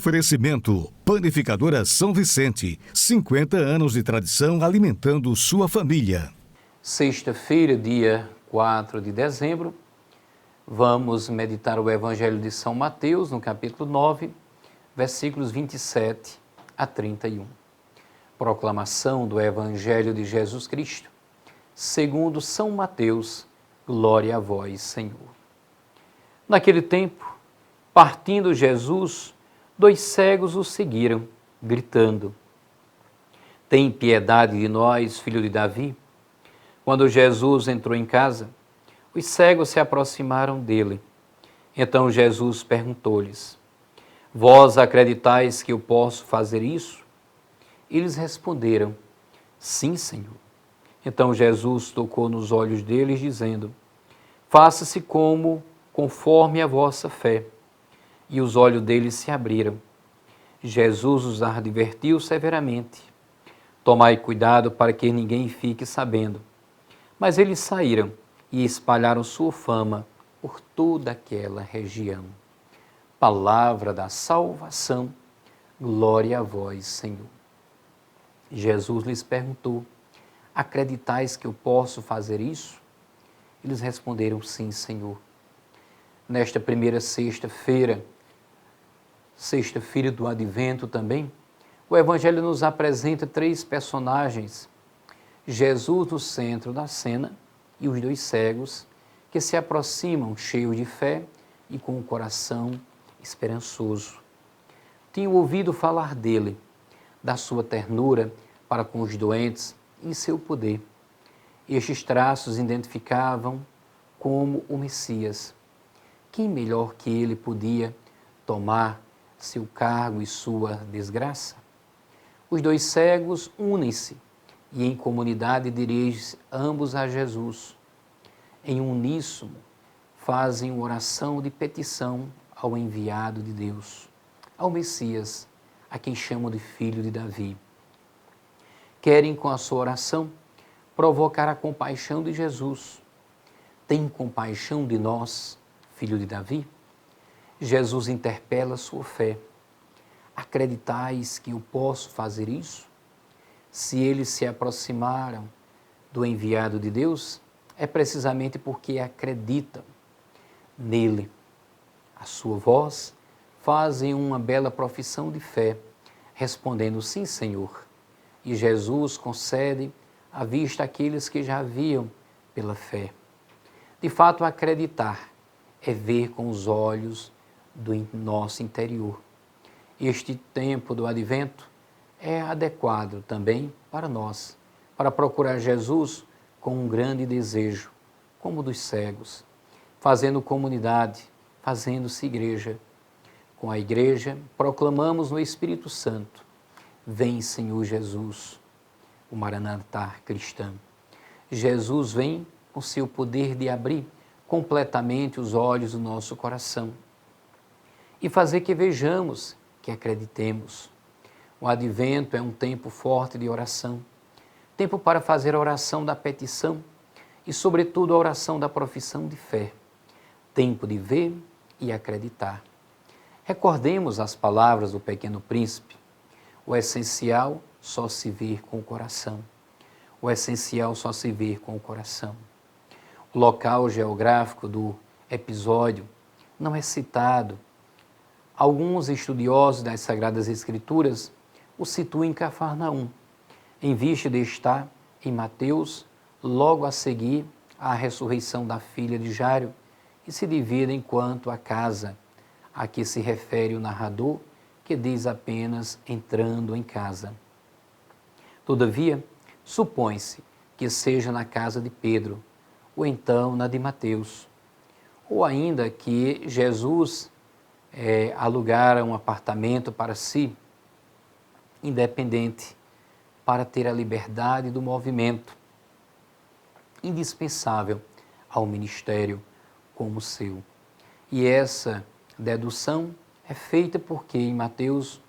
Oferecimento: Panificadora São Vicente, 50 anos de tradição alimentando sua família. Sexta-feira, dia 4 de dezembro, vamos meditar o Evangelho de São Mateus, no capítulo 9, versículos 27 a 31. Proclamação do Evangelho de Jesus Cristo, segundo São Mateus. Glória a vós, Senhor. Naquele tempo, partindo Jesus, 2 cegos o seguiram, gritando: Tem piedade de nós, filho de Davi. Quando Jesus entrou em casa, os cegos se aproximaram dele. Então Jesus perguntou-lhes: Vós acreditais que eu posso fazer isso? Eles responderam: Sim, Senhor. Então Jesus tocou nos olhos deles, dizendo: Faça-se conforme a vossa fé. E os olhos deles se abriram. Jesus os advertiu severamente: Tomai cuidado para que ninguém fique sabendo. Mas eles saíram e espalharam sua fama por toda aquela região. Palavra da salvação, glória a vós, Senhor. Jesus lhes perguntou: Acreditais que eu posso fazer isso? Eles responderam: Sim, Senhor. Nesta primeira sexta-feira do Advento também, o Evangelho nos apresenta 3 personagens: Jesus no centro da cena e os 2 cegos que se aproximam cheios de fé e com o coração esperançoso. Tinham ouvido falar dele, da sua ternura para com os doentes e seu poder. Estes traços identificavam como o Messias. Quem melhor que ele podia tomar seu cargo e sua desgraça? Os 2 cegos unem-se e em comunidade dirigem-se ambos a Jesus. Em uníssono, fazem oração de petição ao enviado de Deus, ao Messias, a quem chamam de Filho de Davi. Querem, com a sua oração, provocar a compaixão de Jesus. Tem compaixão de nós, Filho de Davi? Jesus interpela sua fé. Acreditais que eu posso fazer isso? Se eles se aproximaram do enviado de Deus, é precisamente porque acreditam nele. A sua voz fazem uma bela profissão de fé, respondendo: Sim, Senhor. E Jesus concede a vista àqueles que já viam pela fé. De fato, acreditar é ver com os olhos do nosso interior. Este tempo do Advento é adequado também para nós, para procurar Jesus com um grande desejo, como o dos cegos, fazendo comunidade, fazendo-se igreja. Com a igreja, proclamamos no Espírito Santo: Vem, Senhor Jesus, o Maranatá cristão. Jesus vem com seu poder de abrir completamente os olhos do nosso coração e fazer que vejamos, que acreditemos. O Advento é um tempo forte de oração, tempo para fazer a oração da petição e, sobretudo, a oração da profissão de fé, tempo de ver e acreditar. Recordemos as palavras do Pequeno Príncipe: o essencial só se vê com o coração. O essencial só se vê com o coração. O local geográfico do episódio não é citado. Alguns estudiosos das Sagradas Escrituras o situam em Cafarnaum, em vista de estar em Mateus, logo a seguir à ressurreição da filha de Jairo, e se dividem quanto à casa a que se refere o narrador, que diz apenas entrando em casa. Todavia, supõe-se que seja na casa de Pedro, ou então na de Mateus, ou ainda que Jesus alugara um apartamento para si, independente, para ter a liberdade do movimento, indispensável ao ministério como o seu. E essa dedução é feita porque em Mateus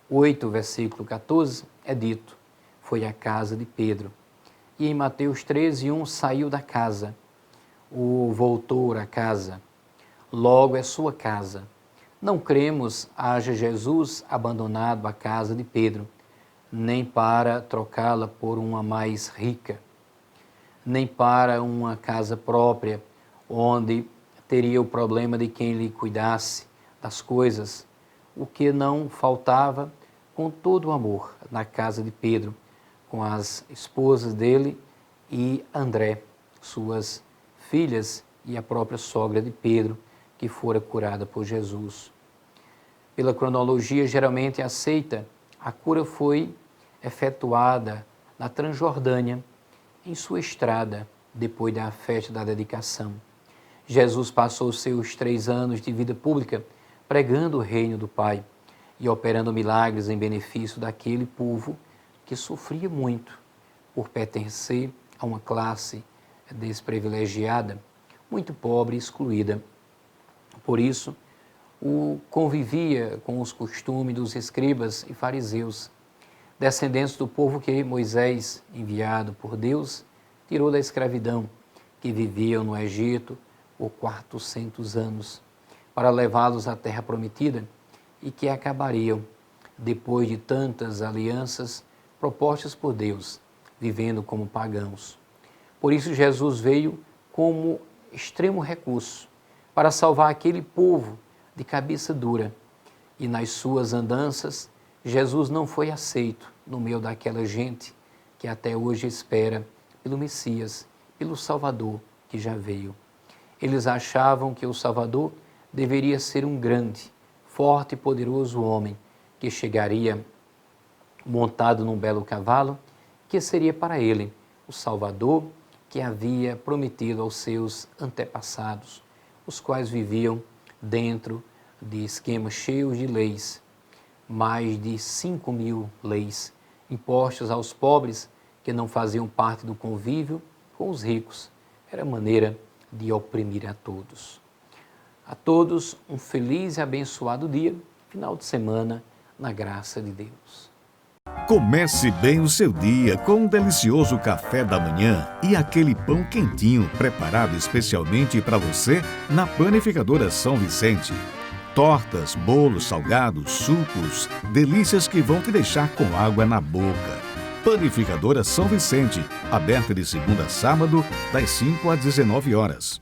8, versículo 14, é dito: foi à casa de Pedro. E em Mateus 13, 1, saiu da casa, ou voltou à casa. Logo é sua casa. Não cremos haja Jesus abandonado a casa de Pedro, nem para trocá-la por uma mais rica, nem para uma casa própria, onde teria o problema de quem lhe cuidasse das coisas, o que não faltava com todo o amor na casa de Pedro, com as esposas dele e André, suas filhas e a própria sogra de Pedro, que fora curada por Jesus. Pela cronologia geralmente aceita, a cura foi efetuada na Transjordânia, em sua estrada, depois da festa da dedicação. Jesus passou seus 3 anos de vida pública pregando o reino do Pai e operando milagres em benefício daquele povo que sofria muito por pertencer a uma classe desprivilegiada, muito pobre e excluída. Por isso, convivia com os costumes dos escribas e fariseus, descendentes do povo que Moisés, enviado por Deus, tirou da escravidão, que viviam no Egito por 400 anos, para levá-los à terra prometida e que acabariam, depois de tantas alianças propostas por Deus, vivendo como pagãos. Por isso Jesus veio como extremo recurso para salvar aquele povo de cabeça dura. E nas suas andanças, Jesus não foi aceito no meio daquela gente que até hoje espera pelo Messias, pelo Salvador que já veio. Eles achavam que o Salvador deveria ser um grande, forte e poderoso homem que chegaria montado num belo cavalo, que seria para ele o Salvador que havia prometido aos seus antepassados, os quais viviam dentro de esquemas cheios de leis, mais de 5.000 leis impostas aos pobres que não faziam parte do convívio com os ricos. Era maneira de oprimir a todos. A todos um feliz e abençoado dia, final de semana, na graça de Deus. Comece bem o seu dia com um delicioso café da manhã e aquele pão quentinho preparado especialmente para você na Panificadora São Vicente. Tortas, bolos, salgados, sucos, delícias que vão te deixar com água na boca. Panificadora São Vicente, aberta de segunda a sábado, das 5 às 19 horas.